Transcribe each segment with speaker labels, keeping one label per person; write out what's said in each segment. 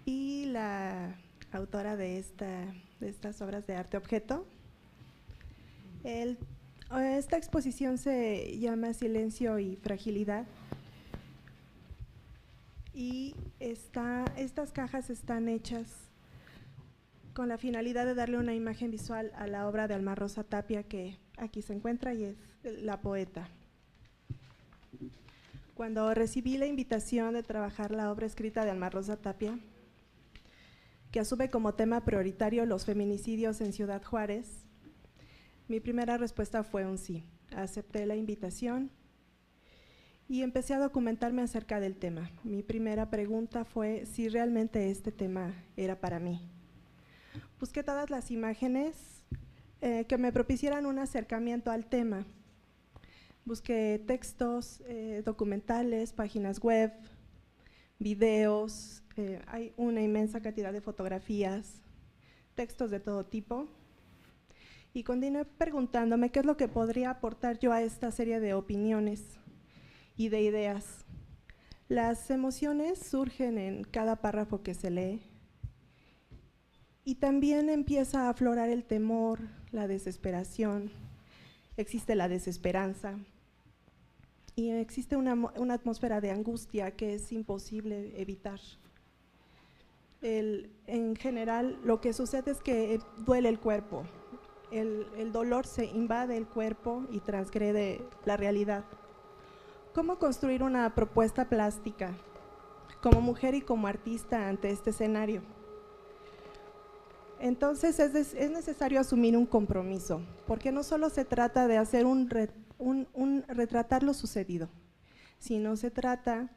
Speaker 1: y la autora de estas obras de arte objeto. Esta exposición se llama Silencio y Fragilidad, y estas cajas están hechas con la finalidad de darle una imagen visual a la obra de Alma Rosa Tapia, que aquí se encuentra y es la poeta. Cuando recibí la invitación de trabajar la obra escrita de Alma Rosa Tapia, que asume como tema prioritario los feminicidios en Ciudad Juárez, mi primera respuesta fue un sí. Acepté la invitación y empecé a documentarme acerca del tema. Mi primera pregunta fue si realmente este tema era para mí. Busqué todas las imágenes que me propiciaran un acercamiento al tema. Busqué textos, documentales, páginas web, videos, hay una inmensa cantidad de fotografías, textos de todo tipo, y continué preguntándome qué es lo que podría aportar yo a esta serie de opiniones y de ideas. Las emociones surgen en cada párrafo que se lee, y también empieza a aflorar el temor, la desesperación, existe la desesperanza y existe una atmósfera de angustia que es imposible evitar. En general, lo que sucede es que duele el cuerpo, el dolor se invade el cuerpo y transgrede la realidad. ¿Cómo construir una propuesta plástica como mujer y como artista ante este escenario? Entonces es necesario asumir un compromiso, porque no solo se trata de hacer retratar lo sucedido, sino se trata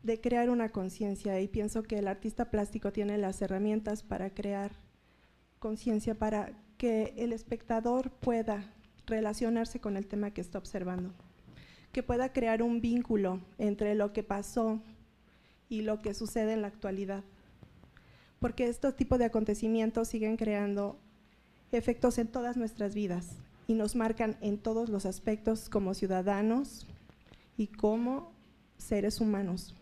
Speaker 1: de crear una conciencia, y pienso que el artista plástico tiene las herramientas para crear conciencia, para que el espectador pueda relacionarse con el tema que está observando, que pueda crear un vínculo entre lo que pasó y lo que sucede en la actualidad, porque estos tipos de acontecimientos siguen creando efectos en todas nuestras vidas y nos marcan en todos los aspectos como ciudadanos y como seres humanos.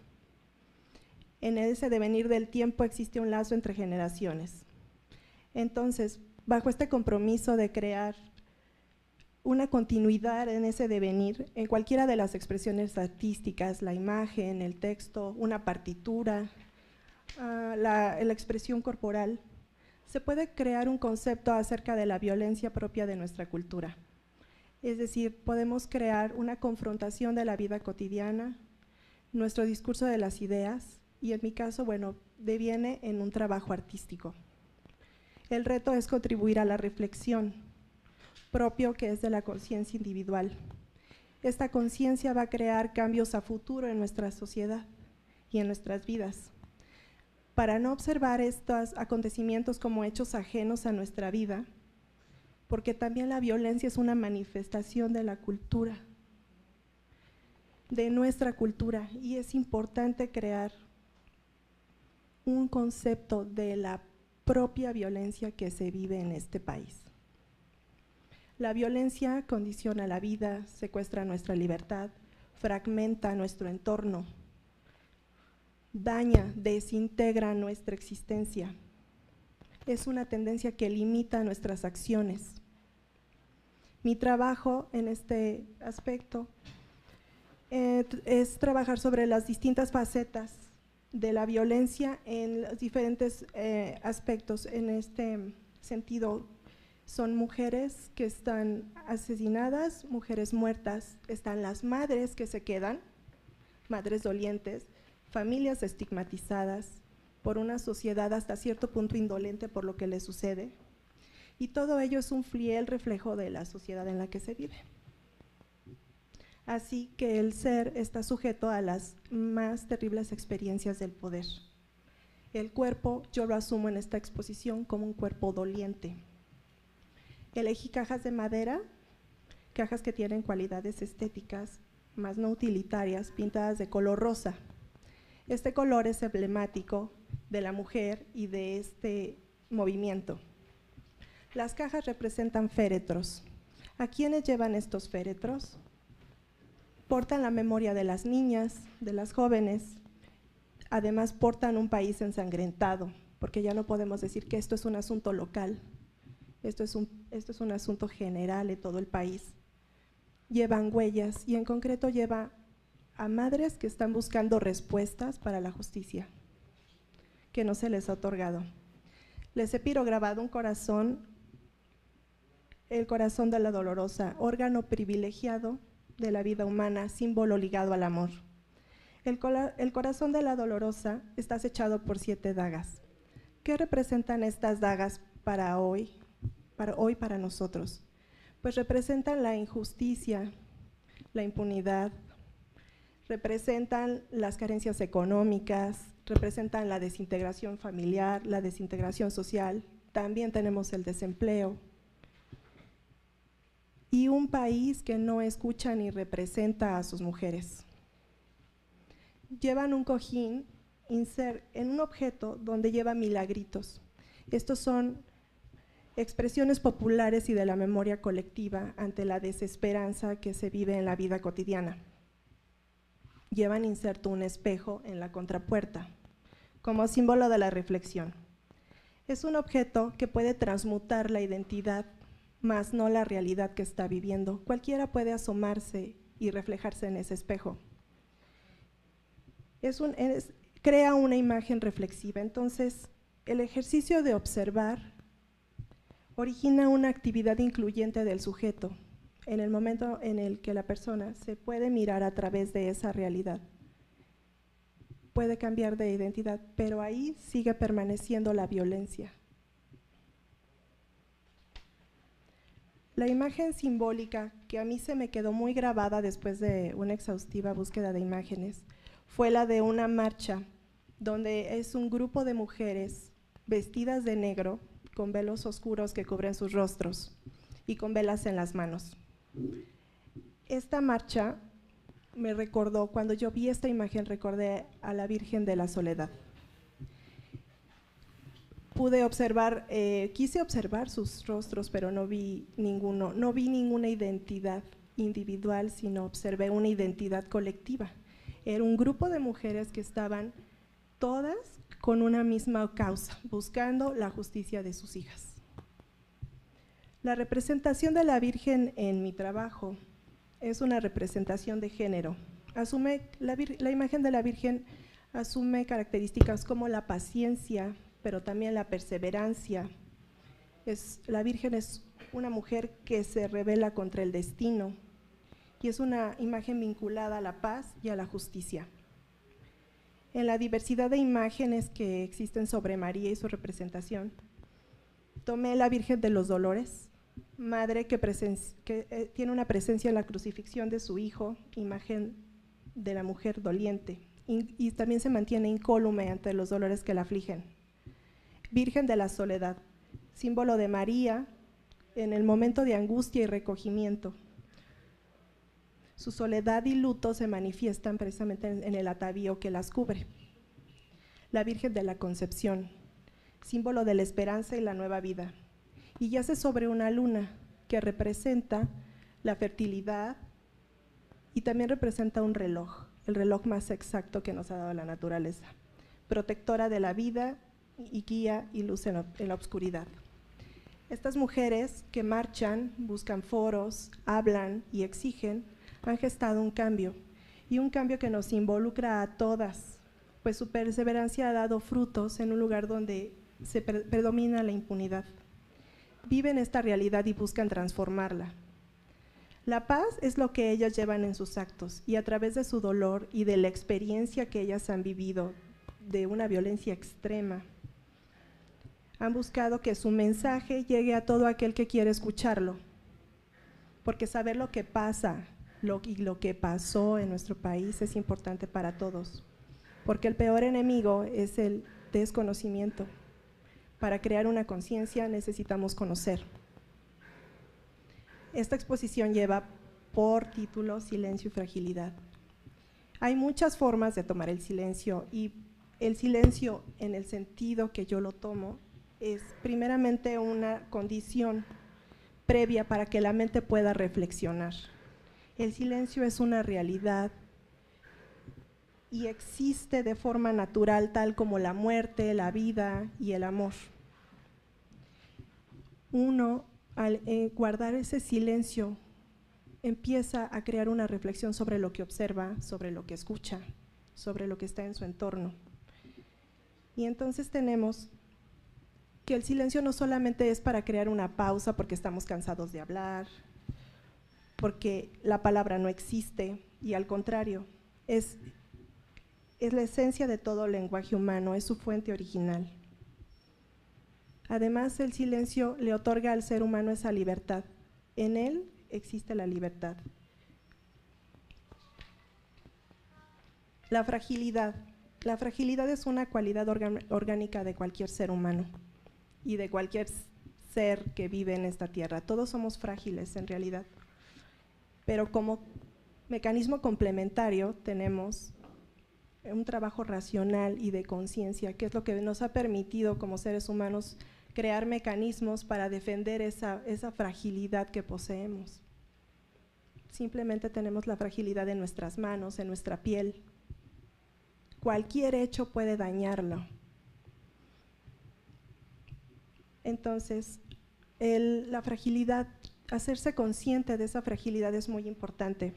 Speaker 1: En ese devenir del tiempo existe un lazo entre generaciones. Entonces, bajo este compromiso de crear una continuidad en ese devenir, en cualquiera de las expresiones artísticas, la imagen, el texto, una partitura, la expresión corporal, se puede crear un concepto acerca de la violencia propia de nuestra cultura. Es decir, podemos crear una confrontación de la vida cotidiana, nuestro discurso de las ideas, y en mi caso, bueno, deviene en un trabajo artístico. El reto es contribuir a la reflexión propio que es de la conciencia individual. Esta conciencia va a crear cambios a futuro en nuestra sociedad y en nuestras vidas. Para no observar estos acontecimientos como hechos ajenos a nuestra vida, porque también la violencia es una manifestación de la cultura, de nuestra cultura, y es importante crear un concepto de la propia violencia que se vive en este país. La violencia condiciona la vida, secuestra nuestra libertad, fragmenta nuestro entorno, daña, desintegra nuestra existencia. Es una tendencia que limita nuestras acciones. Mi trabajo en este aspecto es trabajar sobre las distintas facetas de la violencia en los diferentes aspectos. En este sentido, son mujeres que están asesinadas, mujeres muertas, están las madres que se quedan, madres dolientes, familias estigmatizadas por una sociedad hasta cierto punto indolente por lo que les sucede, y todo ello es un fiel reflejo de la sociedad en la que se vive. Así que el ser está sujeto a las más terribles experiencias del poder. El cuerpo, yo lo asumo en esta exposición como un cuerpo doliente. Elegí cajas de madera, cajas que tienen cualidades estéticas, más no utilitarias, pintadas de color rosa. Este color es emblemático de la mujer y de este movimiento. Las cajas representan féretros. ¿A quiénes llevan estos féretros? Portan la memoria de las niñas, de las jóvenes, Además, portan un país ensangrentado, porque ya no podemos decir que esto es un asunto local, esto es un asunto general de todo el país. Llevan huellas y en concreto lleva a madres que están buscando respuestas para la justicia, que no se les ha otorgado. Les he pirograbado un corazón, el corazón de la dolorosa, órgano privilegiado de la vida humana, símbolo ligado al amor. El corazón de la dolorosa está acechado por 7 dagas. ¿Qué representan estas dagas para hoy, para nosotros? Pues representan la injusticia, la impunidad, representan las carencias económicas, representan la desintegración familiar, la desintegración social, también tenemos el desempleo. Y un país que no escucha ni representa a sus mujeres. Llevan un cojín en un objeto donde lleva milagritos. Estos son expresiones populares y de la memoria colectiva ante la desesperanza que se vive en la vida cotidiana. Llevan inserto un espejo en la contrapuerta, como símbolo de la reflexión. Es un objeto que puede transmutar la identidad, mas no la realidad que está viviendo. Cualquiera puede asomarse y reflejarse en ese espejo. Crea una imagen reflexiva. Entonces, el ejercicio de observar origina una actividad incluyente del sujeto en el momento en el que la persona se puede mirar a través de esa realidad. Puede cambiar de identidad, pero ahí sigue permaneciendo la violencia. La imagen simbólica que a mí se me quedó muy grabada después de una exhaustiva búsqueda de imágenes fue la de una marcha donde es un grupo de mujeres vestidas de negro con velos oscuros que cubren sus rostros y con velas en las manos. Esta marcha me recordó, cuando yo vi esta imagen, recordé a la Virgen de la Soledad. Pude observar, quise observar sus rostros, pero no vi ninguna identidad individual, sino observé una identidad colectiva. Era un grupo de mujeres que estaban todas con una misma causa, buscando la justicia de sus hijas. La representación de la Virgen en mi trabajo es una representación de género. La imagen de la Virgen asume características como la paciencia, pero también la perseverancia. La Virgen es una mujer que se rebela contra el destino y es una imagen vinculada a la paz y a la justicia. En la diversidad de imágenes que existen sobre María y su representación, tomé la Virgen de los Dolores, madre que tiene una presencia en la crucifixión de su hijo, imagen de la mujer doliente, y también se mantiene incólume ante los dolores que la afligen. Virgen de la Soledad, símbolo de María en el momento de angustia y recogimiento. Su soledad y luto se manifiestan precisamente en el atavío que las cubre. La Virgen de la Concepción, símbolo de la esperanza y la nueva vida, y yace sobre una luna que representa la fertilidad y también representa un reloj, el reloj más exacto que nos ha dado la naturaleza, protectora de la vida y guía y luz en la oscuridad. Estas mujeres que marchan, buscan foros, hablan y exigen, han gestado un cambio, y un cambio que nos involucra a todas, pues su perseverancia ha dado frutos en un lugar donde predomina la impunidad. Viven esta realidad y buscan transformarla. La paz es lo que ellas llevan en sus actos, y a través de su dolor y de la experiencia que ellas han vivido de una violencia extrema, han buscado que su mensaje llegue a todo aquel que quiere escucharlo, porque saber lo que pasa y lo que pasó en nuestro país es importante para todos, porque el peor enemigo es el desconocimiento. Para crear una conciencia necesitamos conocer. Esta exposición lleva por título Silencio y Fragilidad. Hay muchas formas de tomar el silencio, y el silencio, en el sentido que yo lo tomo, es primeramente una condición previa para que la mente pueda reflexionar. El silencio es una realidad y existe de forma natural, tal como la muerte, la vida y el amor. Uno, al guardar ese silencio, empieza a crear una reflexión sobre lo que observa, sobre lo que escucha, sobre lo que está en su entorno. Y entonces tenemos que el silencio no solamente es para crear una pausa porque estamos cansados de hablar, porque la palabra no existe, y al contrario, es la esencia de todo lenguaje humano, es su fuente original. Además, el silencio le otorga al ser humano esa libertad. En él existe la libertad. La fragilidad. La fragilidad es una cualidad orgánica de cualquier ser humano y de cualquier ser que vive en esta tierra. Todos somos frágiles en realidad, pero como mecanismo complementario tenemos un trabajo racional y de conciencia, que es lo que nos ha permitido como seres humanos crear mecanismos para defender esa fragilidad que poseemos. Simplemente tenemos la fragilidad en nuestras manos, en nuestra piel. Cualquier hecho puede dañarlo. Entonces, la fragilidad, hacerse consciente de esa fragilidad es muy importante.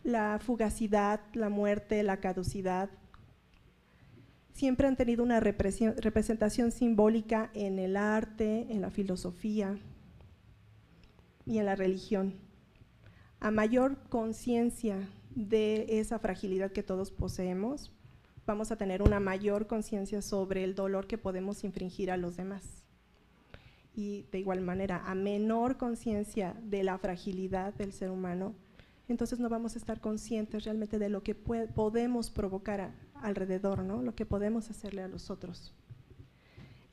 Speaker 1: La fugacidad, la muerte, la caducidad, siempre han tenido una representación simbólica en el arte, en la filosofía y en la religión. A mayor conciencia de esa fragilidad que todos poseemos, vamos a tener una mayor conciencia sobre el dolor que podemos infringir a los demás. Y de igual manera, a menor conciencia de la fragilidad del ser humano, entonces no vamos a estar conscientes realmente de lo que podemos provocar alrededor, ¿no? Lo que podemos hacerle a los otros.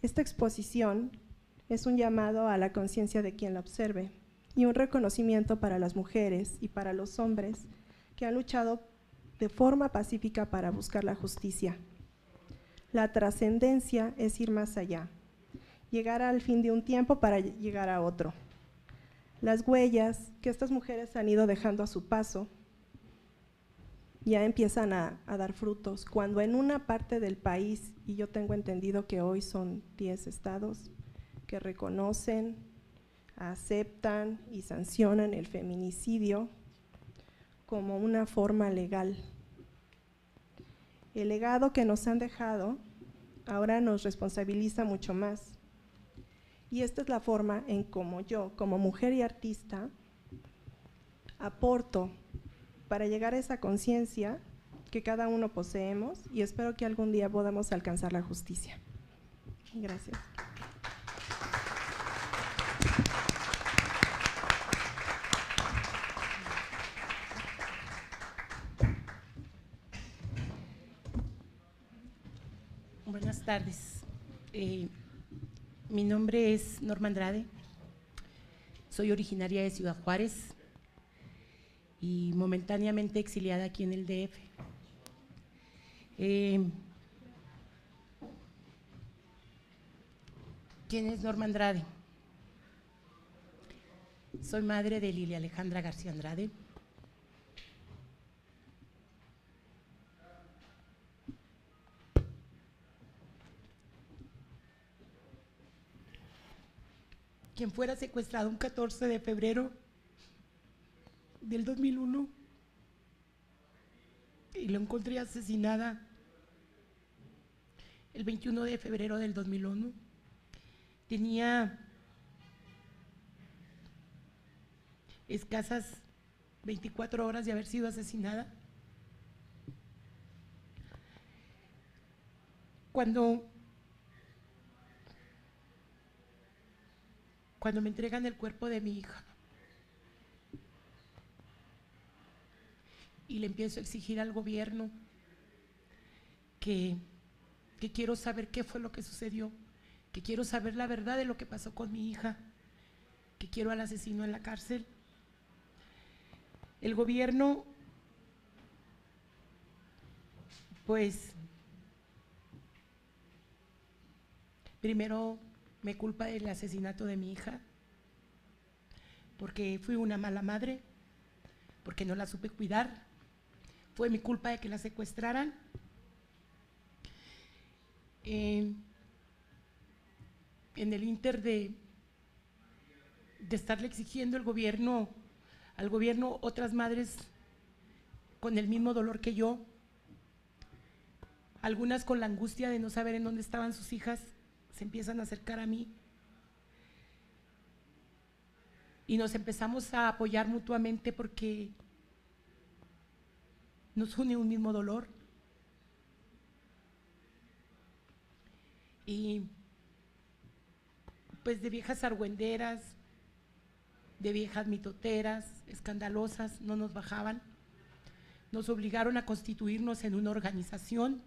Speaker 1: Esta exposición es un llamado a la conciencia de quien la observe y un reconocimiento para las mujeres y para los hombres que han luchado de forma pacífica para buscar la justicia. La trascendencia es ir más allá, llegar al fin de un tiempo para llegar a otro. Las huellas que estas mujeres han ido dejando a su paso ya empiezan a dar frutos. Cuando en una parte del país, y yo tengo entendido que hoy son 10 estados que reconocen, aceptan y sancionan el feminicidio como una forma legal. El legado que nos han dejado ahora nos responsabiliza mucho más. Y esta es la forma en cómo yo, como mujer y artista, aporto para llegar a esa conciencia que cada uno poseemos, y espero que algún día podamos alcanzar la justicia. Gracias.
Speaker 2: Buenas tardes. Mi nombre es Norma Andrade, soy originaria de Ciudad Juárez y momentáneamente exiliada aquí en el DF. ¿Quién es Norma Andrade? Soy madre de Lilia Alejandra García Andrade. Quien fuera secuestrado un 14 de febrero del 2001 y lo encontré asesinada el 21 de febrero del 2001. Tenía escasas 24 horas de haber sido asesinada. Cuando me entregan el cuerpo de mi hija y le empiezo a exigir al gobierno que quiero saber qué fue lo que sucedió, que quiero saber la verdad de lo que pasó con mi hija, que quiero al asesino en la cárcel. El gobierno, pues, primero me culpa del asesinato de mi hija, porque fui una mala madre, porque no la supe cuidar, fue mi culpa de que la secuestraran. En el ínter de estarle exigiendo al gobierno otras madres con el mismo dolor que yo, algunas con la angustia de no saber en dónde estaban sus hijas, se empiezan a acercar a mí y nos empezamos a apoyar mutuamente porque nos une un mismo dolor. Y pues de viejas argüenderas, de viejas mitoteras, escandalosas, no nos bajaban. Nos obligaron a constituirnos en una organización,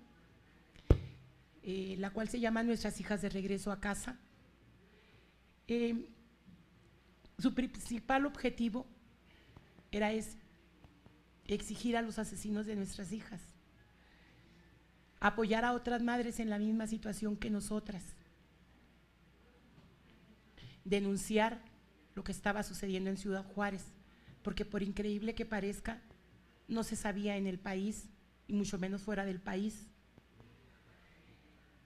Speaker 2: la cual se llama Nuestras Hijas de Regreso a Casa. Su principal objetivo era exigir a los asesinos de nuestras hijas, apoyar a otras madres en la misma situación que nosotras, denunciar lo que estaba sucediendo en Ciudad Juárez, porque por increíble que parezca, no se sabía en el país y mucho menos fuera del país.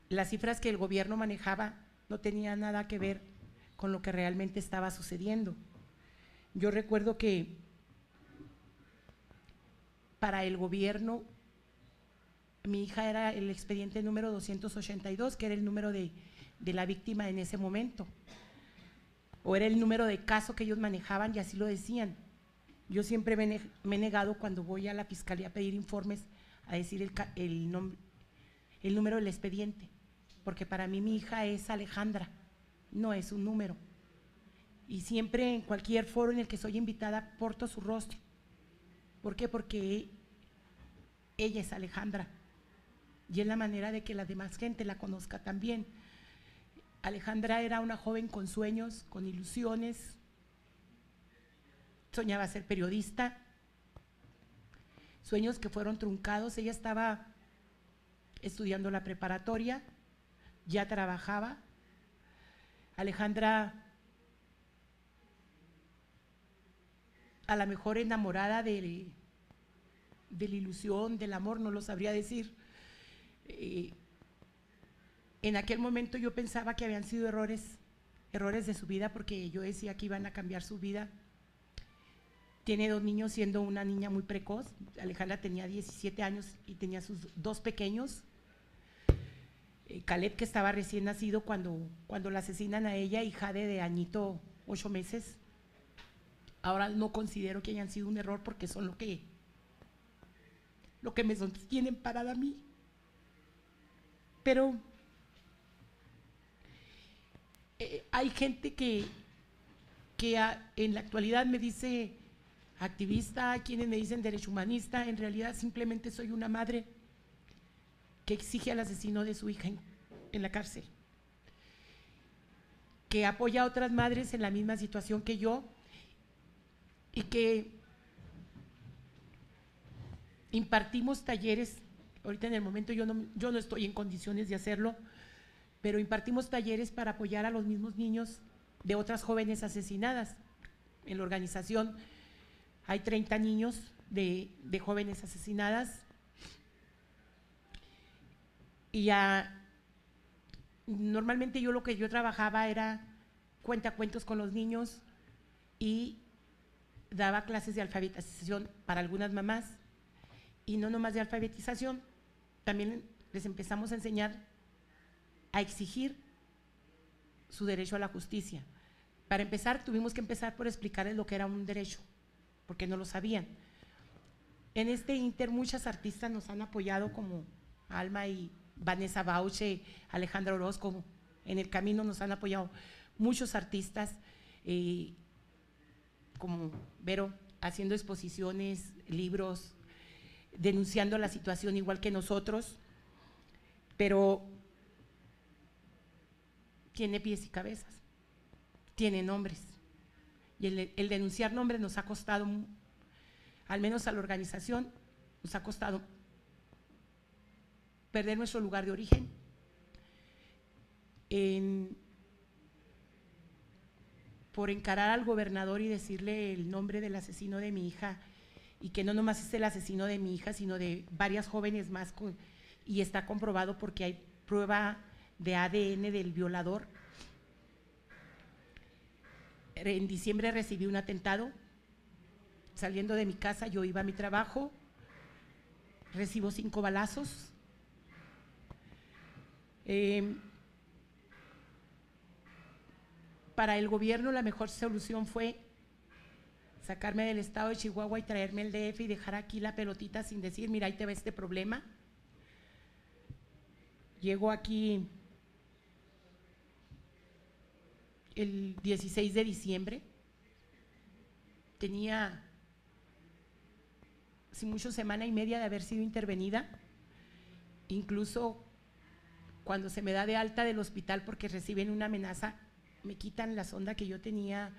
Speaker 2: Las cifras que el gobierno manejaba no tenían nada que ver con lo que realmente estaba sucediendo. Yo recuerdo que para el gobierno mi hija era el expediente número 282, que era el número de la víctima en ese momento, o era el número de caso que ellos manejaban y así lo decían. Yo siempre me he negado cuando voy a la fiscalía a pedir informes a decir el número del expediente, porque para mí mi hija es Alejandra, no es un número. Y siempre en cualquier foro en el que soy invitada porto su rostro. ¿Por qué? Porque ella es Alejandra y es la manera de que la demás gente la conozca también. Alejandra era una joven con sueños, con ilusiones, soñaba ser periodista, sueños que fueron truncados. Ella estaba estudiando la preparatoria, ya trabajaba. Alejandra, a lo mejor enamorada de la ilusión, del amor, no lo sabría decir. En aquel momento yo pensaba que habían sido errores de su vida, porque yo decía que iban a cambiar su vida. Tiene 2 niños, siendo una niña muy precoz. Alejandra tenía 17 años y tenía sus 2 pequeños. Caleb, que estaba recién nacido cuando la asesinan a ella, y Jade, de añito, 8 meses. Ahora no considero que hayan sido un error, porque son lo que me sostienen parada a mí. Pero hay gente que en la actualidad me dice activista, hay quienes me dicen derecho humanista. En realidad simplemente soy una madre que exige al asesino de su hija en la cárcel, que apoya a otras madres en la misma situación que yo, y que impartimos talleres. Ahorita en el momento yo no estoy en condiciones de hacerlo, pero impartimos talleres para apoyar a los mismos niños de otras jóvenes asesinadas. En la organización hay 30 niños de jóvenes asesinadas, y normalmente lo que yo trabajaba era cuentacuentos con los niños y daba clases de alfabetización para algunas mamás, y no nomás de alfabetización, también les empezamos a enseñar a exigir su derecho a la justicia. Para empezar, tuvimos que empezar por explicarles lo que era un derecho, porque no lo sabían. En este ínter muchas artistas nos han apoyado, como Alma y Vanessa Bauche, Alejandra Orozco. En el camino nos han apoyado muchos artistas, como Vero, haciendo exposiciones, libros, denunciando la situación igual que nosotros, pero tiene pies y cabezas, tiene nombres, y el denunciar nombres nos ha costado, al menos a la organización, nos ha costado perder nuestro lugar de origen. Por encarar al gobernador y decirle el nombre del asesino de mi hija y que no nomás es el asesino de mi hija, sino de varias jóvenes más, y está comprobado porque hay prueba de ADN del violador. En diciembre recibí un atentado, saliendo de mi casa, yo iba a mi trabajo, recibo 5 balazos. Para el gobierno la mejor solución fue sacarme del estado de Chihuahua y traerme el DF y dejar aquí la pelotita sin decir, mira, ahí te va este problema. Llego aquí el 16 de diciembre, tenía sin mucho semana y media de haber sido intervenida, incluso cuando se me da de alta del hospital porque reciben una amenaza, me quitan la sonda que yo tenía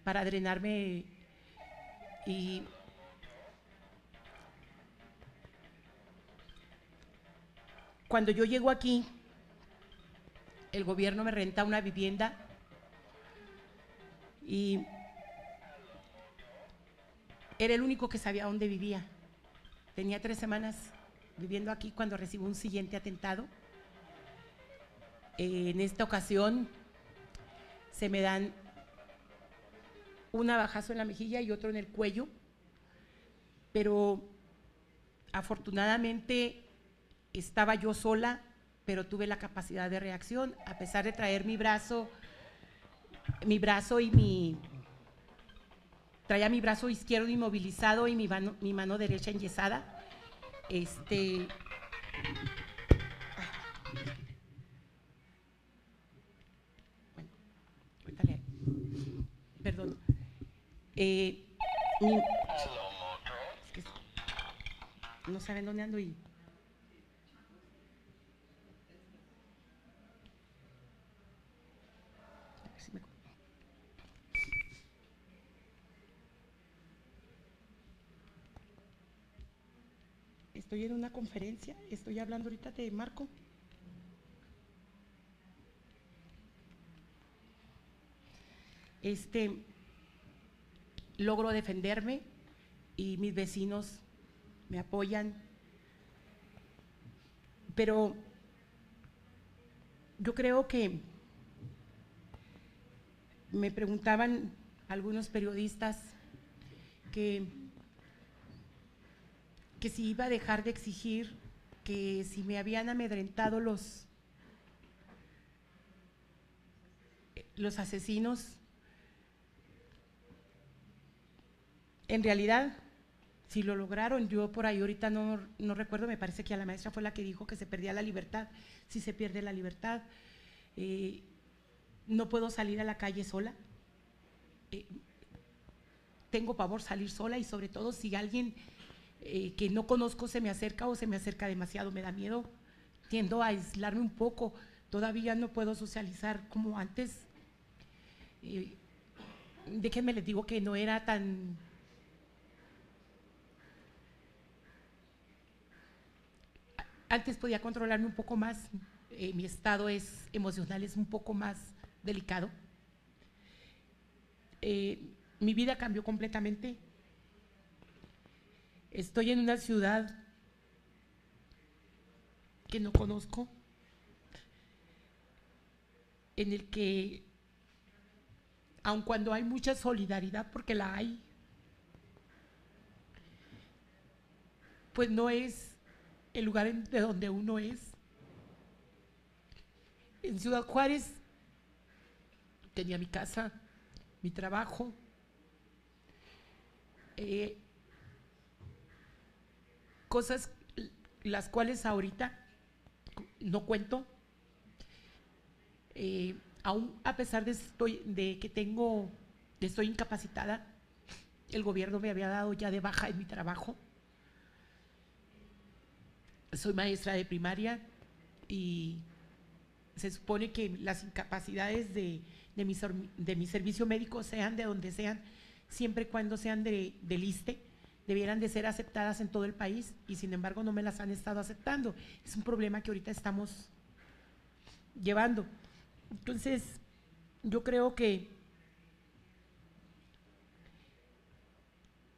Speaker 2: para drenarme y cuando yo llego aquí, el gobierno me renta una vivienda y era el único que sabía dónde vivía. Tenía 3 semanas viviendo aquí cuando recibo un siguiente atentado. En esta ocasión se me dan un navajazo en la mejilla y otro en el cuello, pero afortunadamente estaba yo sola, pero tuve la capacidad de reacción, a pesar de traer mi brazo y traía mi brazo izquierdo inmovilizado y mi mano derecha enyesada. Bueno, cuéntale, perdón. Es que no saben dónde ando y… Estoy en una conferencia, estoy hablando ahorita de Marco. Logro defenderme y mis vecinos me apoyan, pero yo creo que me preguntaban algunos periodistas que si iba a dejar de exigir, que si me habían amedrentado los asesinos. En realidad, si lo lograron, yo por ahí ahorita no recuerdo, me parece que a la maestra fue la que dijo que se perdía la libertad. Si se pierde la libertad, no puedo salir a la calle sola. Tengo pavor salir sola y sobre todo si alguien que no conozco se me acerca o se me acerca demasiado, me da miedo, tiendo a aislarme un poco, todavía no puedo socializar como antes. Déjenme les digo que no era tan… Antes podía controlarme un poco más, mi estado emocional es un poco más delicado. Mi vida cambió completamente. Estoy en una ciudad que no conozco, en el que, aun cuando hay mucha solidaridad, porque la hay, pues no es el lugar de donde uno es. En Ciudad Juárez tenía mi casa, mi trabajo, cosas las cuales ahorita no cuento, aún a pesar de que estoy incapacitada, el gobierno me había dado ya de baja en mi trabajo. Soy maestra de primaria y se supone que las incapacidades de mi servicio médico, sean de donde sean, siempre y cuando sean del ISSSTE, debieran de ser aceptadas en todo el país y sin embargo no me las han estado aceptando. Es un problema que ahorita estamos llevando. Entonces, yo creo que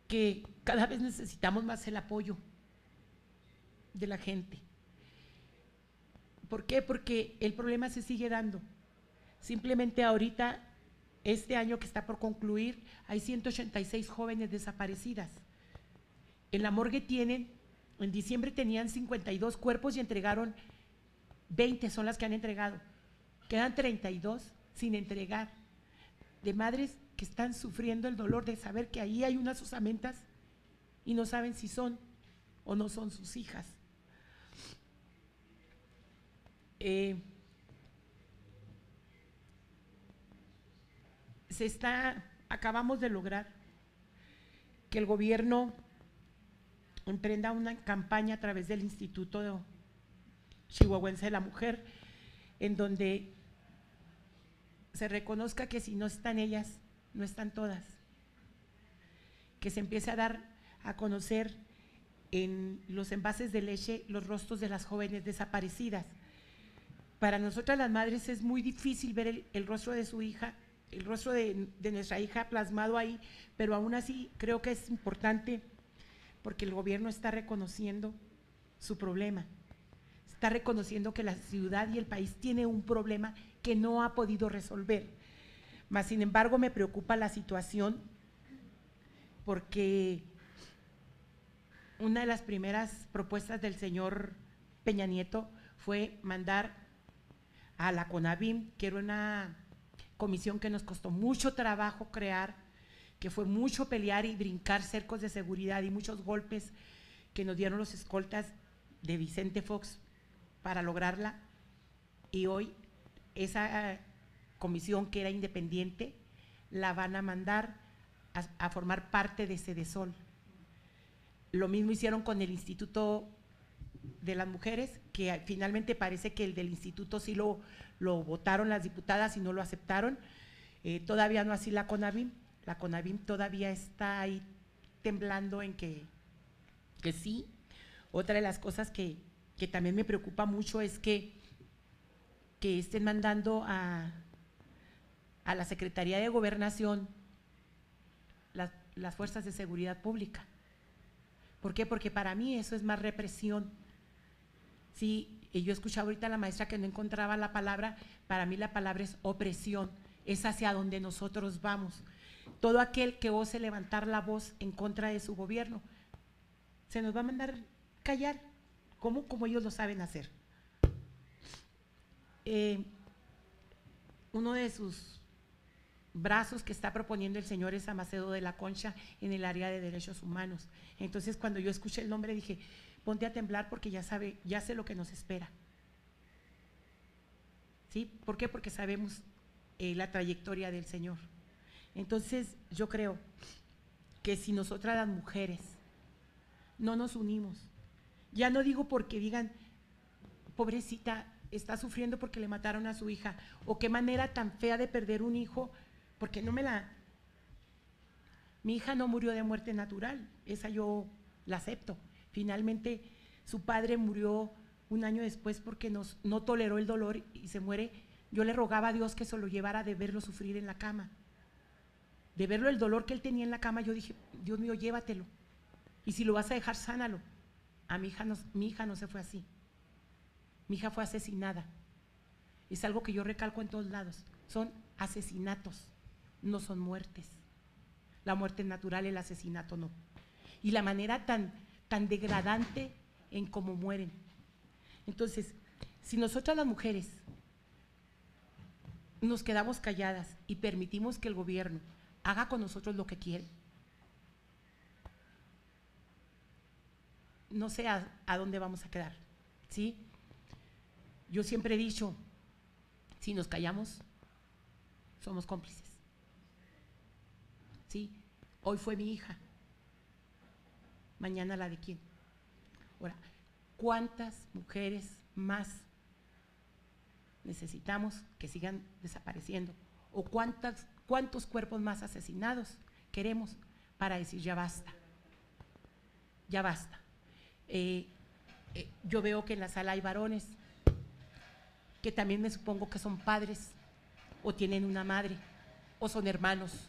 Speaker 2: que cada vez necesitamos más el apoyo de la gente. ¿Por qué? Porque el problema se sigue dando. Simplemente ahorita, este año que está por concluir, hay 186 jóvenes desaparecidas. En la morgue en diciembre tenían 52 cuerpos y entregaron 20, son las que han entregado. Quedan 32 sin entregar, de madres que están sufriendo el dolor de saber que ahí hay unas osamentas y no saben si son o no son sus hijas. Acabamos de lograr que el gobierno emprenda una campaña a través del Instituto Chihuahuense de la Mujer, en donde se reconozca que si no están ellas, no están todas, que se empiece a dar a conocer en los envases de leche los rostros de las jóvenes desaparecidas. Para nosotras las madres es muy difícil ver el rostro de su hija, el rostro de nuestra hija plasmado ahí, pero aún así creo que es importante porque el gobierno está reconociendo su problema, está reconociendo que la ciudad y el país tiene un problema que no ha podido resolver. Mas, sin embargo, me preocupa la situación porque una de las primeras propuestas del señor Peña Nieto fue mandar a la CONAVIM, que era una comisión que nos costó mucho trabajo crear, que fue mucho pelear y brincar cercos de seguridad y muchos golpes que nos dieron los escoltas de Vicente Fox para lograrla, y hoy esa comisión que era independiente la van a mandar a formar parte de Sedesol. Lo mismo hicieron con el Instituto de las Mujeres, que finalmente parece que el del instituto sí lo votaron las diputadas y no lo aceptaron, todavía no así la CONAVIM. La CONAVIM todavía está ahí temblando en que sí. Otra de las cosas que también me preocupa mucho es que estén mandando a la Secretaría de Gobernación las fuerzas de seguridad pública. ¿Por qué? Porque para mí eso es más represión. Sí, yo escuchaba ahorita a la maestra que no encontraba la palabra, para mí la palabra es opresión, es hacia donde nosotros vamos. Todo aquel que ose levantar la voz en contra de su gobierno, se nos va a mandar callar, como ellos lo saben hacer. Uno de sus brazos que está proponiendo el señor es a Macedo de la Concha en el área de derechos humanos. Entonces, cuando yo escuché el nombre dije, ponte a temblar porque ya sé lo que nos espera. ¿Sí? ¿Por qué? Porque sabemos la trayectoria del señor. Entonces, yo creo que si nosotras las mujeres no nos unimos, ya no digo porque digan, pobrecita, está sufriendo porque le mataron a su hija, o qué manera tan fea de perder un hijo, porque mi hija no murió de muerte natural, esa yo la acepto. Finalmente, su padre murió un año después porque no toleró el dolor y se muere. Yo le rogaba a Dios que se lo llevara de verlo sufrir en la cama, de verlo el dolor que él tenía en la cama. Yo dije, Dios mío, llévatelo, y si lo vas a dejar, sánalo. A mi hija no se fue así, mi hija fue asesinada. Es algo que yo recalco en todos lados, son asesinatos, no son muertes. La muerte es natural, el asesinato no. Y la manera tan degradante en cómo mueren. Entonces, si nosotras las mujeres nos quedamos calladas y permitimos que el gobierno haga con nosotros lo que quiere, no sé a dónde vamos a quedar, ¿sí? Yo siempre he dicho, si nos callamos, somos cómplices, ¿sí? Hoy fue mi hija, mañana la de quién. Ahora, ¿cuántas mujeres más necesitamos que sigan desapareciendo? ¿O cuántos cuerpos más asesinados queremos para decir ya basta? Ya basta. Yo veo que en la sala hay varones que también me supongo que son padres o tienen una madre o son hermanos.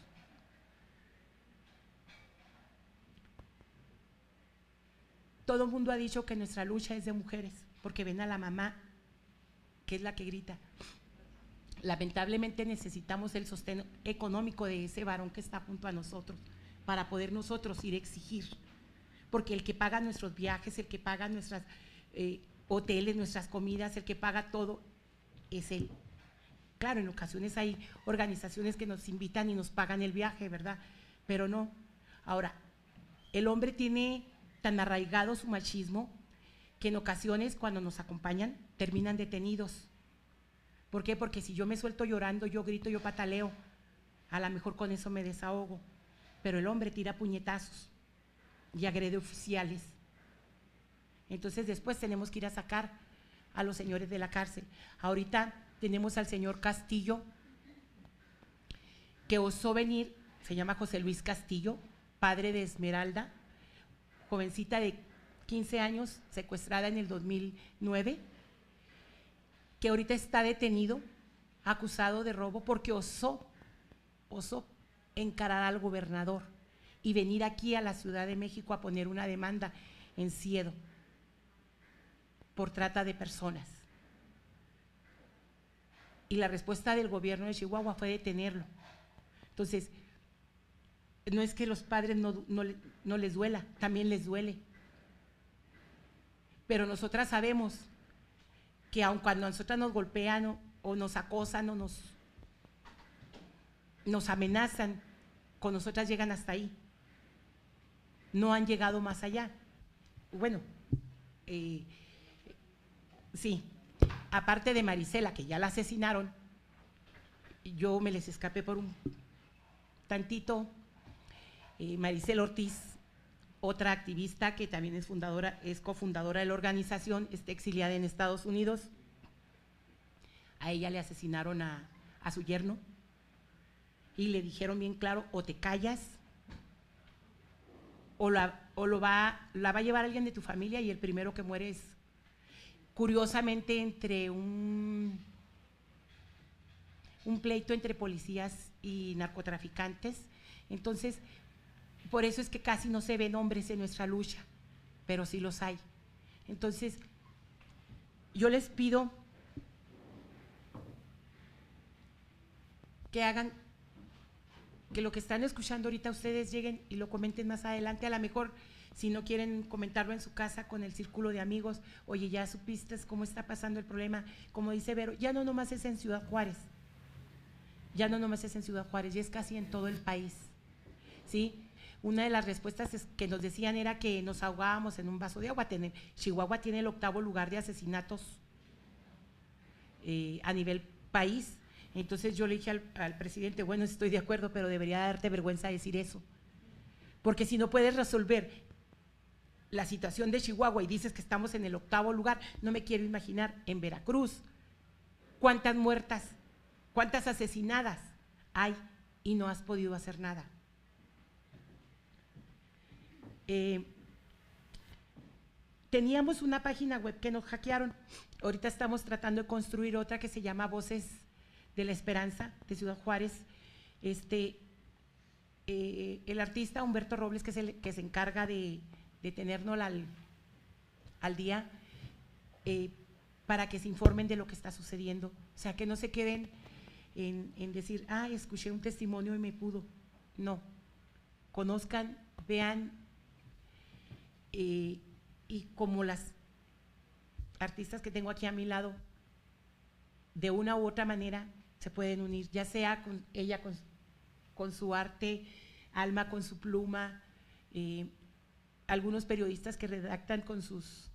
Speaker 2: todo el mundo ha dicho que nuestra lucha es de mujeres, porque ven a la mamá, que es la que grita. Lamentablemente necesitamos el sostén económico de ese varón que está junto a nosotros para poder nosotros ir a exigir, porque el que paga nuestros viajes, el que paga nuestros hoteles, nuestras comidas, el que paga todo es él. Claro, en ocasiones hay organizaciones que nos invitan y nos pagan el viaje, ¿verdad? Pero no. Ahora, el hombre tiene tan arraigado su machismo que en ocasiones cuando nos acompañan terminan detenidos. ¿Por qué? Porque si yo me suelto llorando, yo grito, yo pataleo, a lo mejor con eso me desahogo, pero el hombre tira puñetazos y agrede oficiales. Entonces después tenemos que ir a sacar a los señores de la cárcel. Ahorita tenemos al señor Castillo, que osó venir, se llama José Luis Castillo, padre de Esmeralda, jovencita de 15 años, secuestrada en el 2009, que ahorita está detenido, acusado de robo, porque osó encarar al gobernador y venir aquí a la Ciudad de México a poner una demanda en Ciedo por trata de personas. Y la respuesta del gobierno de Chihuahua fue detenerlo. Entonces, no es que los padres no les duela, también les duele. Pero nosotras sabemos que aun cuando a nosotras nos golpean o nos acosan o nos amenazan, con nosotras llegan hasta ahí. No han llegado más allá. Bueno, sí, aparte de Marisela, que ya la asesinaron, yo me les escapé por un tantito. Maricela Ortiz, otra activista que también es cofundadora de la organización, está exiliada en Estados Unidos. A ella le asesinaron a su yerno y le dijeron bien claro: o te callas o la va a llevar alguien de tu familia, y el primero que muere es, curiosamente, entre un pleito entre policías y narcotraficantes. Entonces, por eso es que casi no se ven hombres en nuestra lucha, pero sí los hay. Entonces, yo les pido que hagan, que lo que están escuchando ahorita ustedes lleguen y lo comenten más adelante. A lo mejor, si no quieren comentarlo en su casa con el círculo de amigos, oye, ya supiste cómo está pasando el problema, como dice Vero, ya no nomás es en Ciudad Juárez, ya no nomás es en Ciudad Juárez, ya es casi en todo el país, ¿sí? Una de las respuestas que nos decían era que nos ahogábamos en un vaso de agua. Chihuahua tiene el 8º lugar de asesinatos a nivel país. Entonces yo le dije al presidente, bueno, estoy de acuerdo, pero debería darte vergüenza decir eso, porque si no puedes resolver la situación de Chihuahua y dices que estamos en el 8º lugar, no me quiero imaginar en Veracruz cuántas muertas, cuántas asesinadas hay y no has podido hacer nada. Teníamos una página web que nos hackearon, ahorita estamos tratando de construir otra que se llama Voces de la Esperanza de Ciudad Juárez. El artista Humberto Robles, que se encarga de tenernos al día, para que se informen de lo que está sucediendo, o sea, que no se queden en decir, escuché un testimonio y me pudo. No, conozcan, vean, y como las artistas que tengo aquí a mi lado, de una u otra manera se pueden unir, ya sea con ella con su arte, Alma con su pluma, algunos periodistas que redactan con sus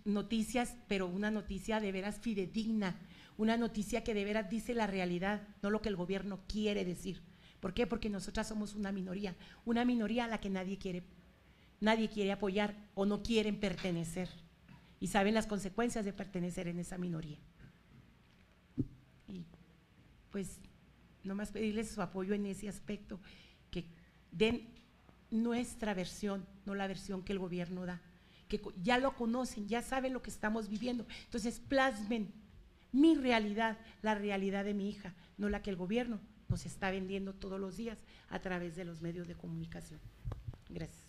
Speaker 2: noticias, pero una noticia de veras fidedigna, una noticia que de veras dice la realidad, no lo que el gobierno quiere decir. ¿Por qué? Porque nosotras somos una minoría a la que nadie quiere apoyar o no quieren pertenecer, y saben las consecuencias de pertenecer en esa minoría. Y pues nomás pedirles su apoyo en ese aspecto, que den nuestra versión, no la versión que el gobierno da, que ya lo conocen, ya saben lo que estamos viviendo. Entonces plasmen mi realidad, la realidad de mi hija, no la que el gobierno nos está vendiendo todos los días a través de los medios de comunicación. Gracias.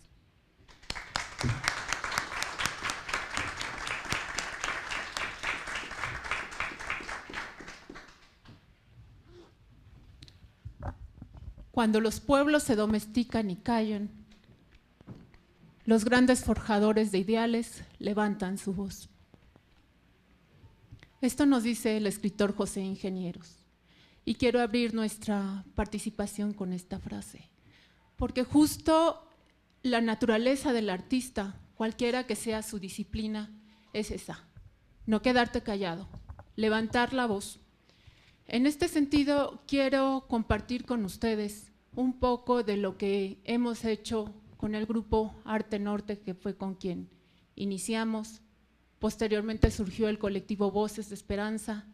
Speaker 3: Cuando los pueblos se domestican y callan, los grandes forjadores de ideales levantan su voz. Esto nos dice el escritor José Ingenieros, y quiero abrir nuestra participación con esta frase, porque justo la naturaleza del artista, cualquiera que sea su disciplina, es esa: no quedarte callado, levantar la voz. En este sentido, quiero compartir con ustedes un poco de lo que hemos hecho con el grupo Arte Norte, que fue con quien iniciamos. Posteriormente surgió el colectivo Voces de Esperanza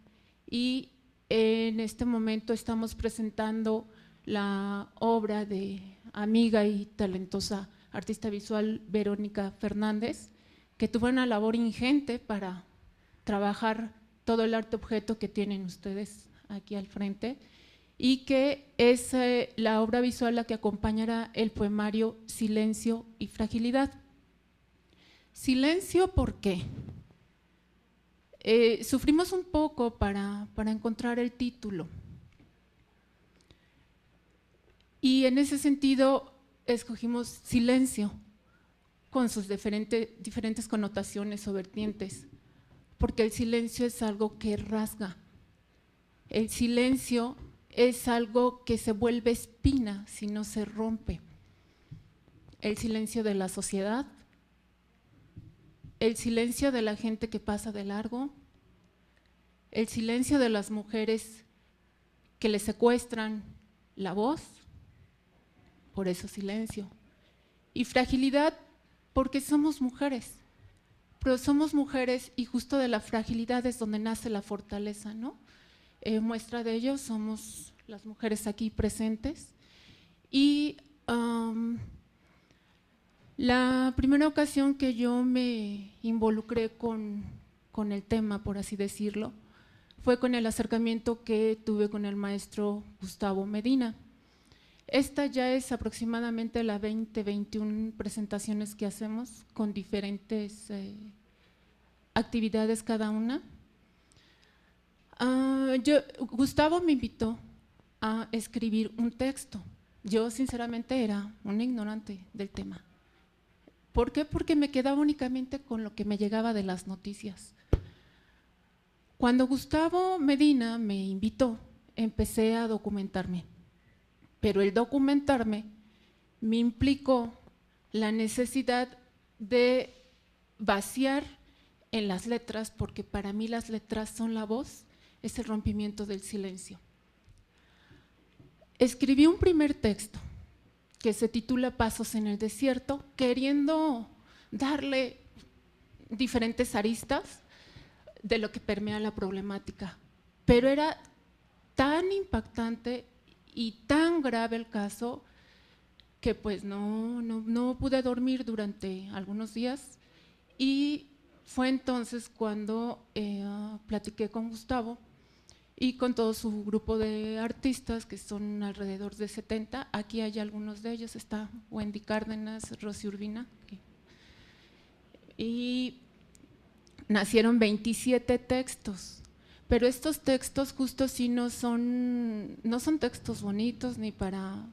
Speaker 3: y en este momento estamos presentando la obra de amiga y talentosa artista visual Verónica Fernández, que tuvo una labor ingente para trabajar todo el arte objeto que tienen ustedes aquí al frente, y que es la obra visual la que acompañará el poemario Silencio y Fragilidad. Silencio, ¿por qué? Sufrimos un poco para encontrar el título, y en ese sentido escogimos silencio con sus diferentes connotaciones o vertientes, porque el silencio es algo que rasga. El silencio es algo que se vuelve espina si no se rompe. El silencio de la sociedad, el silencio de la gente que pasa de largo, el silencio de las mujeres que le secuestran la voz, por eso silencio. Y fragilidad, porque somos mujeres, pero somos mujeres y justo de la fragilidad es donde nace la fortaleza, ¿no? Muestra de ello somos las mujeres aquí presentes. Y la primera ocasión que yo me involucré con el tema, por así decirlo, fue con el acercamiento que tuve con el maestro Gustavo Medina. Esta ya es aproximadamente la 21 presentaciones que hacemos con diferentes actividades cada una. Gustavo me invitó a escribir un texto. Yo sinceramente era una ignorante del tema. ¿Por qué? Porque me quedaba únicamente con lo que me llegaba de las noticias. Cuando Gustavo Medina me invitó, empecé a documentarme, pero el documentarme me implicó la necesidad de vaciar en las letras, porque para mí las letras son la voz, es el rompimiento del silencio. Escribí un primer texto que se titula Pasos en el desierto, queriendo darle diferentes aristas de lo que permea la problemática, pero era tan impactante y tan grave el caso que pues no pude dormir durante algunos días, y fue entonces cuando platiqué con Gustavo y con todo su grupo de artistas, que son alrededor de 70, aquí hay algunos de ellos, está Wendy Cárdenas, Rosy Urbina, y nacieron 27 textos, pero estos textos justo sí no son textos bonitos ni para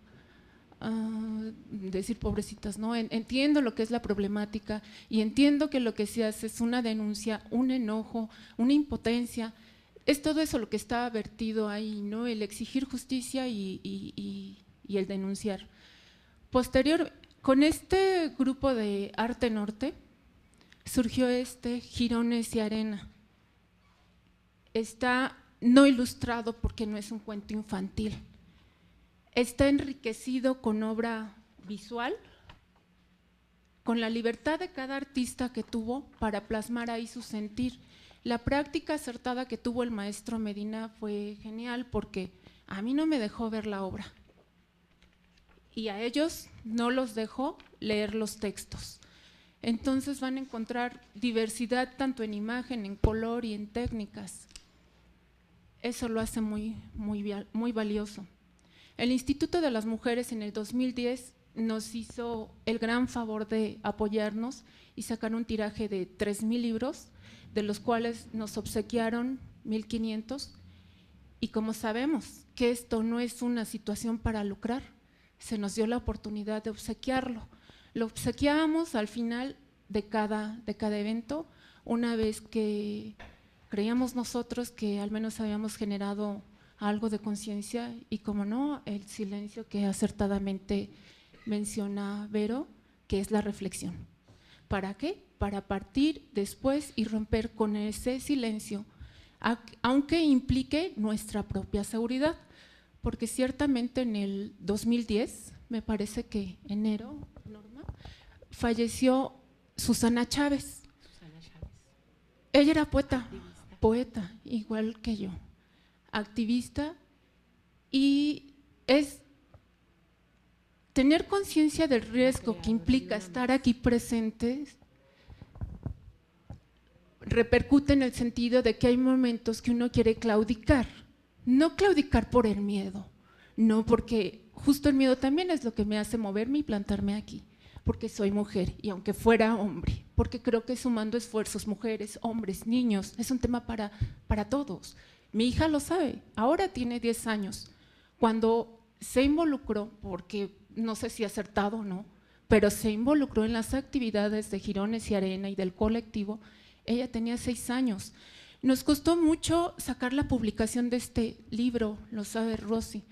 Speaker 3: decir pobrecitas, ¿no? Entiendo lo que es la problemática y entiendo que lo que se hace es una denuncia, un enojo, una impotencia. Es todo eso lo que está vertido ahí, ¿no? El exigir justicia y el denunciar. Posterior, con este grupo de Arte Norte, surgió Jirones y Arena. Está no ilustrado porque no es un cuento infantil. Está enriquecido con obra visual, con la libertad de cada artista que tuvo para plasmar ahí su sentir. La práctica acertada que tuvo el maestro Medina fue genial, porque a mí no me dejó ver la obra y a ellos no los dejó leer los textos. Entonces van a encontrar diversidad tanto en imagen, en color y en técnicas. Eso lo hace muy valioso. El Instituto de las Mujeres en el 2010 nos hizo el gran favor de apoyarnos y sacar un tiraje de 3,000 libros, de los cuales nos obsequiaron 1,500. Y como sabemos que esto no es una situación para lucrar, se nos dio la oportunidad de obsequiarlo. Lo obsequiábamos al final de cada evento, una vez que creíamos nosotros que al menos habíamos generado algo de conciencia y, como no, el silencio que acertadamente menciona Vero, que es la reflexión. ¿Para qué? Para partir después y romper con ese silencio, aunque implique nuestra propia seguridad, porque ciertamente en el 2010, me parece que enero, Norma, falleció Susana Chávez. Ella era poeta, igual que yo, activista, y es tener conciencia del riesgo que implica estar aquí presentes. Repercute en el sentido de que hay momentos que uno quiere claudicar, no claudicar por el miedo, no, porque justo el miedo también es lo que me hace moverme y plantarme aquí, porque soy mujer y aunque fuera hombre, porque creo que sumando esfuerzos, mujeres, hombres, niños, es un tema para todos. Mi hija lo sabe, ahora tiene 10 años, cuando se involucró, porque no sé si acertado o no, pero se involucró en las actividades de Jirones y Arena y del colectivo. Ella tenía 6 años. Nos costó mucho sacar la publicación de este libro, lo sabe Rosy.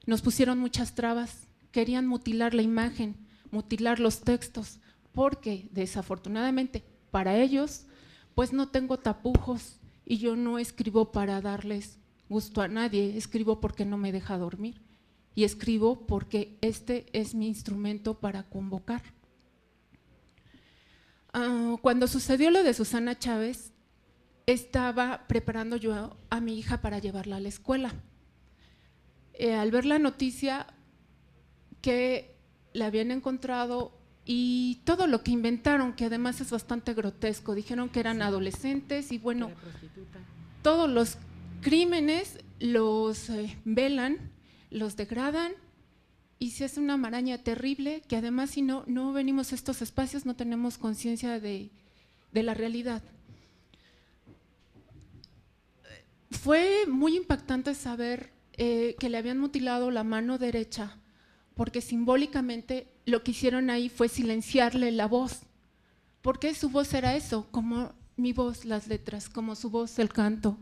Speaker 3: Nos pusieron muchas trabas, querían mutilar la imagen, mutilar los textos, porque desafortunadamente para ellos, pues no tengo tapujos y yo no escribo para darles gusto a nadie, escribo porque no me deja dormir y escribo porque este es mi instrumento para convocar. Cuando sucedió lo de Susana Chávez, estaba preparando yo a mi hija para llevarla a la escuela. Al ver la noticia que la habían encontrado y todo lo que inventaron, que además es bastante grotesco, dijeron que eran adolescentes y bueno, todos los crímenes los velan, los degradan y se hace una maraña terrible que además si no venimos a estos espacios no tenemos conciencia de la realidad. Fue muy impactante saber que le habían mutilado la mano derecha porque simbólicamente lo que hicieron ahí fue silenciarle la voz, porque su voz era eso, como mi voz, las letras, como su voz, el canto,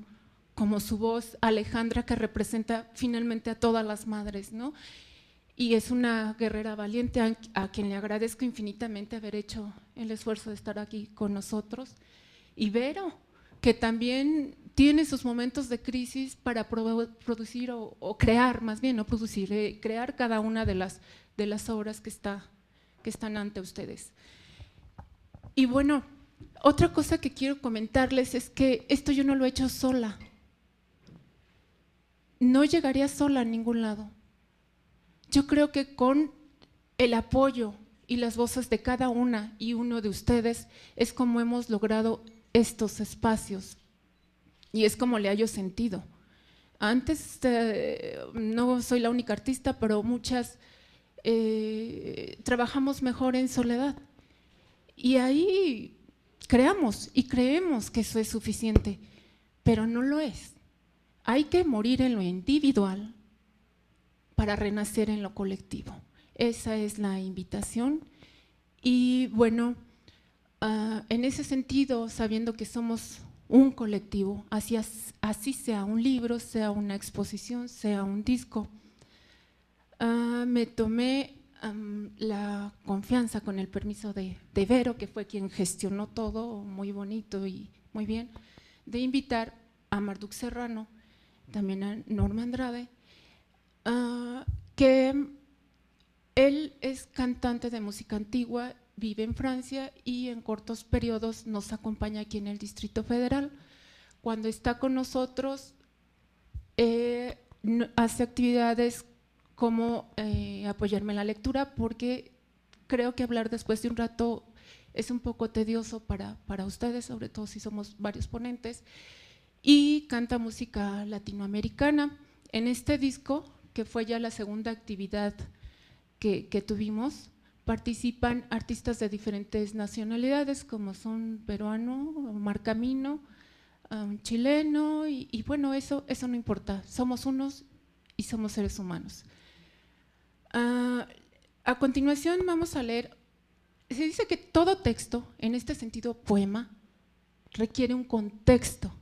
Speaker 3: como su voz, Alejandra, que representa finalmente a todas las madres, ¿no? Y es una guerrera valiente a quien le agradezco infinitamente haber hecho el esfuerzo de estar aquí con nosotros. Y Vero, que también tiene sus momentos de crisis para producir o crear, más bien, no producir, crear cada una de las obras que están ante ustedes. Y bueno, otra cosa que quiero comentarles es que esto yo no lo he hecho sola. No llegaría sola a ningún lado. Yo creo que con el apoyo y las voces de cada una y uno de ustedes es como hemos logrado estos espacios y es como le hallo sentido. Antes, no soy la única artista, pero muchas trabajamos mejor en soledad y ahí creamos y creemos que eso es suficiente, pero no lo es. Hay que morir en lo individual para renacer en lo colectivo. Esa es la invitación y bueno, en ese sentido, sabiendo que somos un colectivo, así sea un libro, sea una exposición, sea un disco, me tomé la confianza con el permiso de Vero, que fue quien gestionó todo muy bonito y muy bien, de invitar a Marduk Serrano, también a Norma Andrade, que él es cantante de música antigua, vive en Francia y en cortos periodos nos acompaña aquí en el Distrito Federal. Cuando está con nosotros, hace actividades como apoyarme en la lectura, porque creo que hablar después de un rato es un poco tedioso para ustedes, sobre todo si somos varios ponentes, y canta música latinoamericana. En este disco, que fue ya la segunda actividad que tuvimos, participan artistas de diferentes nacionalidades, como son peruano, marcamino, chileno, y bueno, eso no importa, somos unos y somos seres humanos. A continuación vamos a leer, se dice que todo texto, en este sentido poema, requiere un contexto.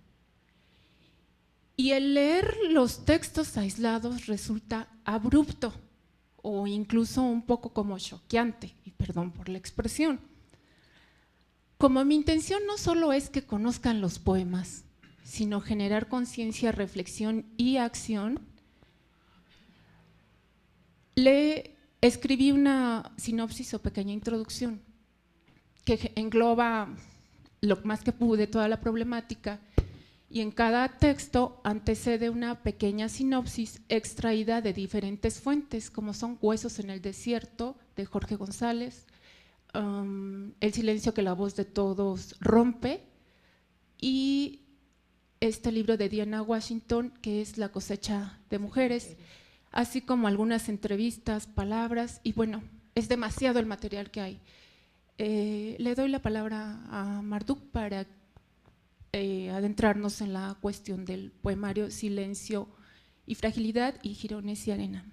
Speaker 3: Y el leer los textos aislados resulta abrupto o incluso un poco como choqueante, y perdón por la expresión. Como mi intención no solo es que conozcan los poemas, sino generar conciencia, reflexión y acción, le escribí una sinopsis o pequeña introducción que engloba lo más que pude toda la problemática, y en cada texto antecede una pequeña sinopsis extraída de diferentes fuentes, como son Huesos en el desierto, de Jorge González, El silencio que la voz de todos rompe, y este libro de Diana Washington, que es La cosecha de mujeres, así como algunas entrevistas, palabras, y bueno, es demasiado el material que hay. Le doy la palabra a Marduk para adentrarnos en la cuestión del poemario Silencio y Fragilidad y Jirones y Arena.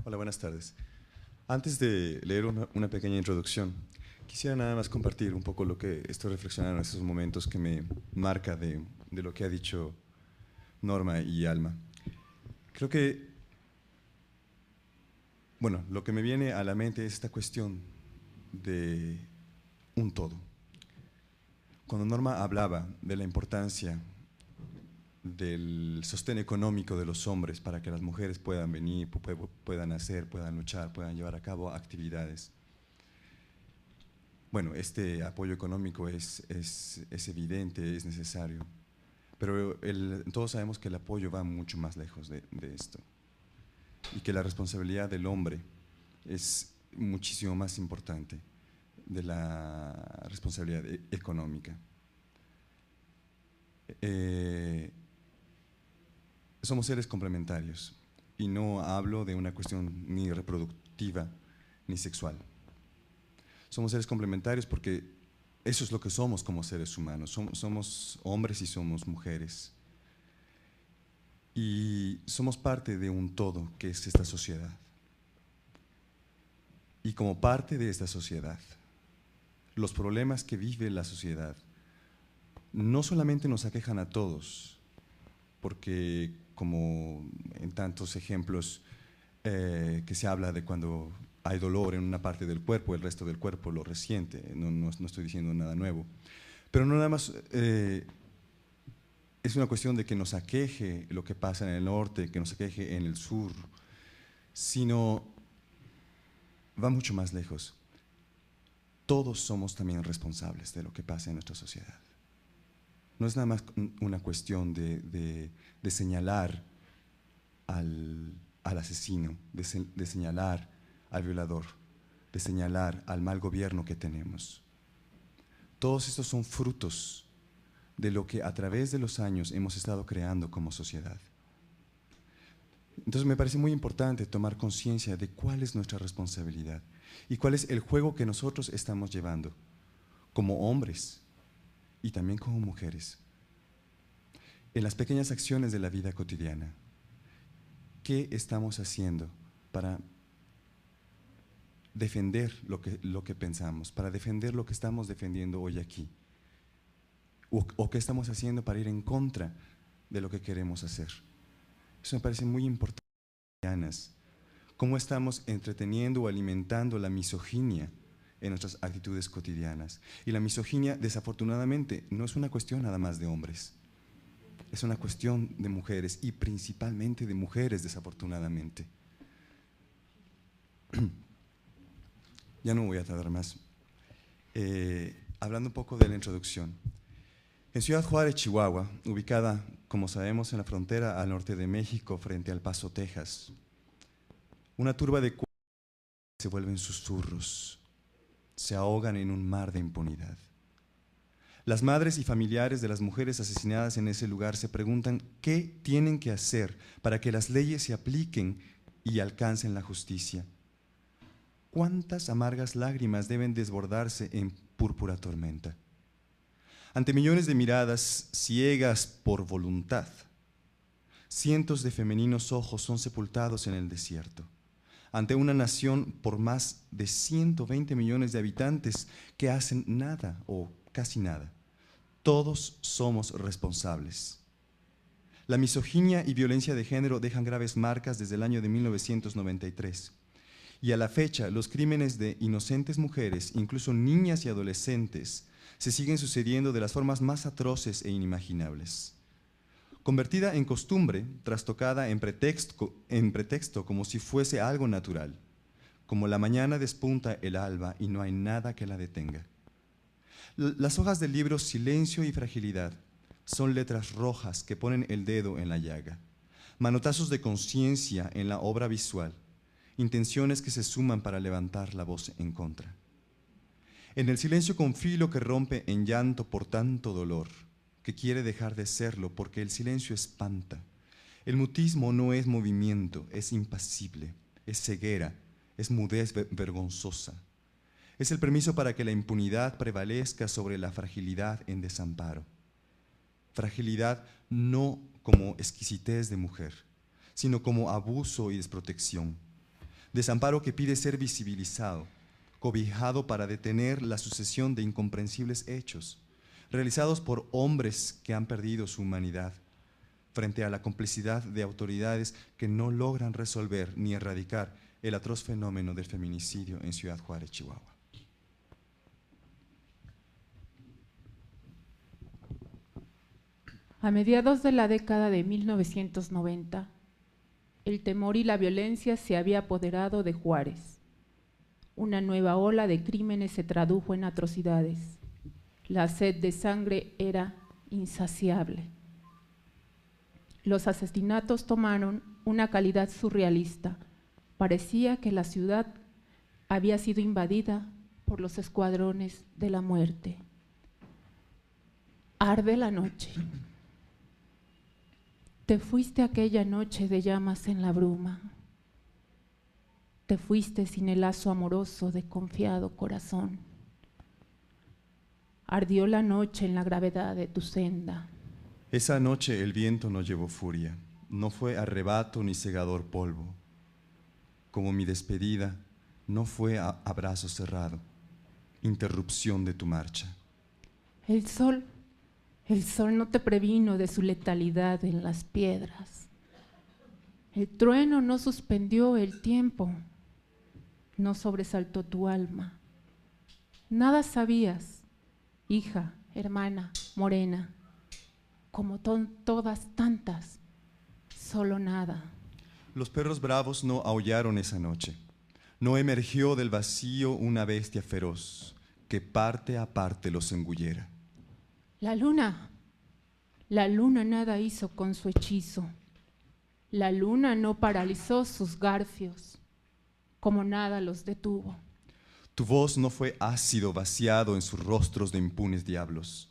Speaker 4: Hola, buenas tardes. Antes de leer una pequeña introducción, quisiera nada más compartir un poco lo que estoy reflexionando en estos momentos que me marca de lo que ha dicho Norma y Alma. Creo que, bueno, lo que me viene a la mente es esta cuestión de un todo. Cuando Norma hablaba de la importancia del sostén económico de los hombres para que las mujeres puedan venir, puedan hacer, puedan luchar, puedan llevar a cabo actividades. Bueno, este apoyo económico es evidente, es necesario, pero todos sabemos que el apoyo va mucho más lejos de esto, y que la responsabilidad del hombre es muchísimo más importante de la responsabilidad económica. Somos seres complementarios, y no hablo de una cuestión ni reproductiva ni sexual. Somos seres complementarios porque eso es lo que somos como seres humanos. Somos hombres y somos mujeres. Y somos parte de un todo que es esta sociedad. Y como parte de esta sociedad, los problemas que vive la sociedad no solamente nos aquejan a todos, porque como en tantos ejemplos que se habla de cuando hay dolor en una parte del cuerpo, el resto del cuerpo lo resiente, no estoy diciendo nada nuevo, pero no nada más es una cuestión de que nos aqueje lo que pasa en el norte, que nos aqueje en el sur, sino va mucho más lejos. Todos somos también responsables de lo que pasa en nuestra sociedad. No es nada más una cuestión de señalar al asesino, de señalar al violador, de señalar al mal gobierno que tenemos. Todos estos son frutos de lo que a través de los años hemos estado creando como sociedad. Entonces me parece muy importante tomar conciencia de cuál es nuestra responsabilidad y cuál es el juego que nosotros estamos llevando como hombres y también como mujeres en las pequeñas acciones de la vida cotidiana. ¿Qué estamos haciendo para defender lo que pensamos, para defender lo que estamos defendiendo hoy aquí? ¿O qué estamos haciendo para ir en contra de lo que queremos hacer? Eso me parece muy importante. ¿Cómo estamos entreteniendo o alimentando la misoginia en nuestras actitudes cotidianas? Y la misoginia, desafortunadamente, no es una cuestión nada más de hombres. Es una cuestión de mujeres, y principalmente de mujeres, desafortunadamente. Ya no me voy a tardar más. Hablando un poco de la introducción. En Ciudad Juárez, Chihuahua, ubicada, como sabemos, en la frontera al norte de México, frente al Paso, Texas, una turba de se vuelven susurros, se ahogan en un mar de impunidad. Las madres y familiares de las mujeres asesinadas en ese lugar se preguntan qué tienen que hacer para que las leyes se apliquen y alcancen la justicia. ¿Cuántas amargas lágrimas deben desbordarse en púrpura tormenta? Ante millones de miradas ciegas por voluntad, cientos de femeninos ojos son sepultados en el desierto. Ante una nación por más de 120 millones de habitantes que hacen nada o casi nada. Todos somos responsables. La misoginia y violencia de género dejan graves marcas desde el año de 1993. Y a la fecha, los crímenes de inocentes mujeres, incluso niñas y adolescentes, se siguen sucediendo de las formas más atroces e inimaginables. Convertida en costumbre, trastocada en pretexto como si fuese algo natural, como la mañana despunta el alba y no hay nada que la detenga. Las hojas del libro Silencio y Fragilidad son letras rojas que ponen el dedo en la llaga, manotazos de conciencia en la obra visual, intenciones que se suman para levantar la voz en contra. En el silencio con filo que rompe en llanto por tanto dolor, que quiere dejar de serlo porque el silencio espanta. El mutismo no es movimiento, es impasible, es ceguera, es mudez vergonzosa. Es el permiso para que la impunidad prevalezca sobre la fragilidad en desamparo. Fragilidad no como exquisitez de mujer, sino como abuso y desprotección. Desamparo que pide ser visibilizado, cobijado para detener la sucesión de incomprensibles hechos, realizados por hombres que han perdido su humanidad, frente a la complicidad de autoridades que no logran resolver ni erradicar el atroz fenómeno del feminicidio en Ciudad Juárez, Chihuahua.
Speaker 3: A mediados de la década de 1990, el temor y la violencia se había apoderado de Juárez. Una nueva ola de crímenes se tradujo en atrocidades. La sed de sangre era insaciable. Los asesinatos tomaron una calidad surrealista. Parecía que la ciudad había sido invadida por los escuadrones de la muerte. Arde la noche. Te fuiste aquella noche de llamas en la bruma. Te fuiste sin el lazo amoroso de confiado corazón. Ardió la noche en la gravedad de tu senda.
Speaker 4: Esa noche el viento no llevó furia, no fue arrebato ni cegador polvo. Como mi despedida, no fue abrazo cerrado, interrupción de tu marcha.
Speaker 3: El sol no te previno de su letalidad en las piedras. El trueno no suspendió el tiempo, no sobresaltó tu alma. Nada sabías, hija, hermana, morena, como todas tantas, solo nada.
Speaker 4: Los perros bravos no aullaron esa noche. No emergió del vacío una bestia feroz que parte a parte los engullera.
Speaker 3: La luna nada hizo con su hechizo. La luna no paralizó sus garfios, como nada los detuvo.
Speaker 4: Tu voz no fue ácido vaciado en sus rostros de impunes diablos,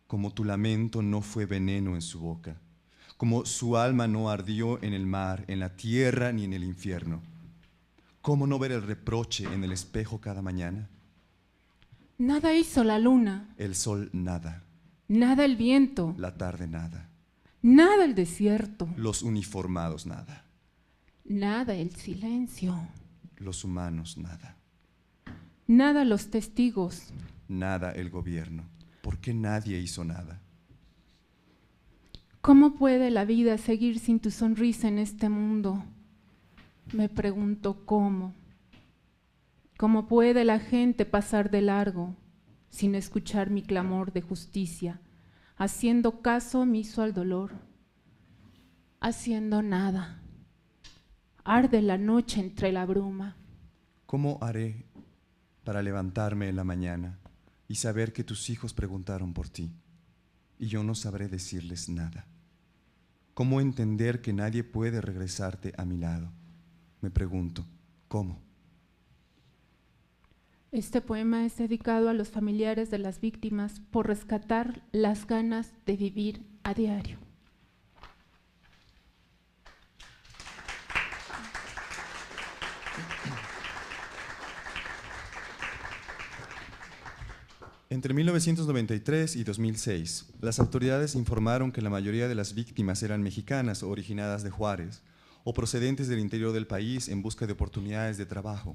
Speaker 4: como tu lamento no fue veneno en su boca, como su alma no ardió en el mar, en la tierra ni en el infierno. ¿Cómo no ver el reproche en el espejo cada mañana?
Speaker 3: Nada hizo la luna.
Speaker 4: El sol nada.
Speaker 3: Nada el viento.
Speaker 4: La tarde nada.
Speaker 3: Nada el desierto.
Speaker 4: Los uniformados nada.
Speaker 3: Nada el silencio.
Speaker 4: Los humanos nada.
Speaker 3: Nada los testigos.
Speaker 4: Nada el gobierno. ¿Por qué nadie hizo nada?
Speaker 3: ¿Cómo puede la vida seguir sin tu sonrisa en este mundo? Me pregunto cómo. ¿Cómo puede la gente pasar de largo sin escuchar mi clamor de justicia, haciendo caso omiso al dolor, haciendo nada? Arde la noche entre la bruma.
Speaker 4: ¿Cómo haré para levantarme en la mañana y saber que tus hijos preguntaron por ti y yo no sabré decirles nada? ¿Cómo entender que nadie puede regresarte a mi lado? Me pregunto, ¿cómo?
Speaker 3: Este poema es dedicado a los familiares de las víctimas por rescatar las ganas de vivir a diario.
Speaker 4: Entre 1993 y 2006, las autoridades informaron que la mayoría de las víctimas eran mexicanas o originadas de Juárez o procedentes del interior del país en busca de oportunidades de trabajo.